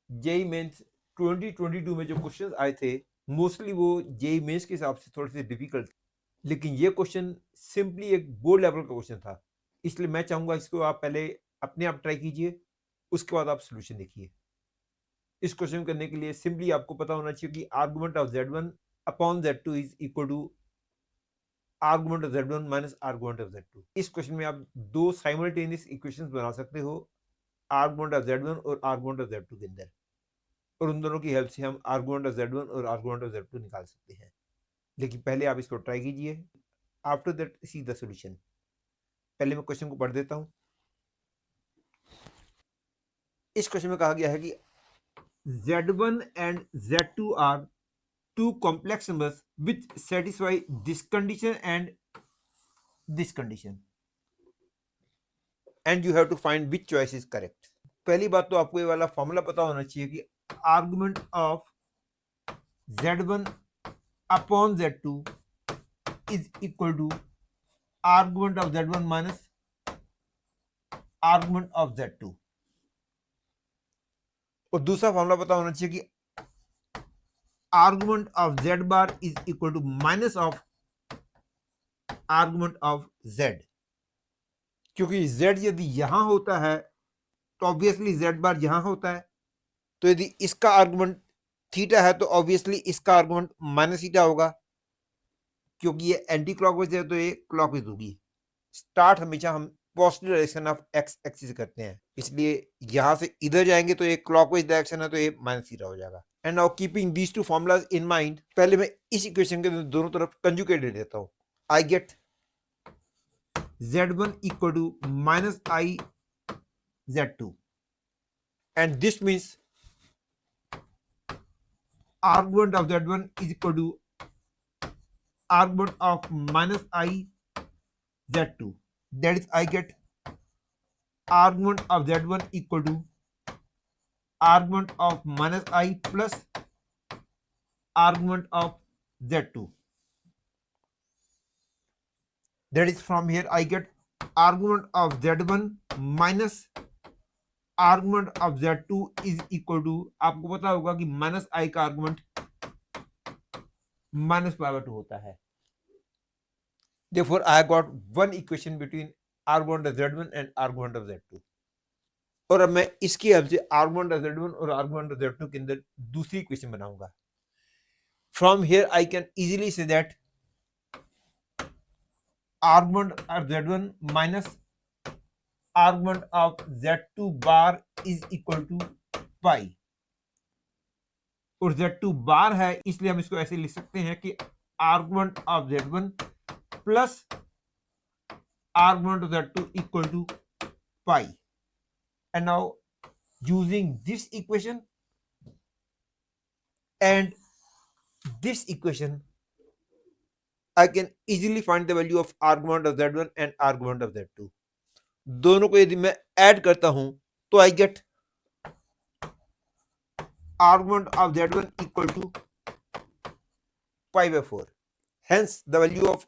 JEE mains 2022 में जो question आए थे मोस्टली वो जेई मेंस के हिसाब से थोड़े से डिफिकल्ट, लेकिन ये क्वेश्चन सिंपली एक बोर्ड लेवल का क्वेश्चन था, इसलिए मैं चाहूंगा इसको आप पहले अपने आप ट्राई कीजिए, उसके बाद आप सोल्यूशन देखिए। इस क्वेश्चन करने के लिए सिंपली आपको पता होना चाहिए कि argument of z1 upon z2 is equal to argument of z1 minus argument of z2। इस क्वेश्चन में आप दो साइमल्टेनियस इक्वेशंस बना सकते हो, आर्गुमेंट ऑफ z1 और आर्गुमेंट ऑफ z2 के अंदर, और उन दोनों की हेल्प से हम आर्गुमेंट ऑफ z1 और आर्गुमेंट ऑफ z2 निकाल सकते हैं। लेकिन पहले आप इसको ट्राई कीजिए, after that see the solution. पहले मैं क्वेश्चन को पढ़ देता हूं। इस क्वेश्चन में कहा गया है कि z1 and z2 are two complex numbers which satisfy this condition and this condition and you have to find which choice is correct। पहली बात तो आपको ये वाला फॉर्मूला पता होना चाहिए कि argument of z1 upon z2 is equal to argument of z1 minus argument of z2, और दूसरा फॉर्मूला पता होना चाहिए कि argument of z bar is equal to minus of argument of z, क्योंकि z यदि यहां होता है तो ऑब्वियसली z बार यहां होता है, तो यदि इसका आर्गुमेंट थीटा है तो ऑब्वियसली इसका आर्गुमेंट माइनस थीटा होगा, क्योंकि ये एंटी क्लॉकवाइज है तो ये क्लॉकवाइज होगी। स्टार्ट हमेशा हम positive direction of x axis करते हैं, इसलिए यहां से इधर जाएंगे तो ये क्लॉकवाइज डायरेक्शन है तो ये माइनस थीटा हो जाएगा। And now keeping these two formulas in mind, पहले मैं इस इक्वेशन के दोनों तरफ कंजुगेट दे देता हूं। I get z1 equal to minus I z2, and this means argument of z1 is equal to argument of minus I z2, that is I get argument of z1 equal to argument of minus I plus argument of z2, that is from here I get argument of z1 minus argument of z2 is equal to, आपको पता होगा कि minus आई का argument minus power 2 होता है। Therefore, I got one equation between argument of z1 and argument of z2, और अब मैं इसकी हेल्प से argument of z1 और argument of z2 के अंदर दूसरी इक्वेशन बनाऊंगा। From here I can easily say that argument of z1 minus argument of z2 bar is equal to pi, और z2 बार है इसलिए हम इसको ऐसे लिख सकते हैं कि argument of z1 plus argument of z2 equal to pi, and now using this equation and this equation I can easily find the value of argument of z1 and argument of z2। दोनों को यदि मैं add करता हूं तो I get argument of z1 equal to pi by 4, hence the value of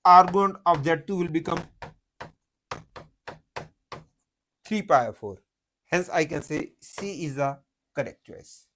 argument of z2 will become 3 pi by 4, hence I can say C is the correct choice।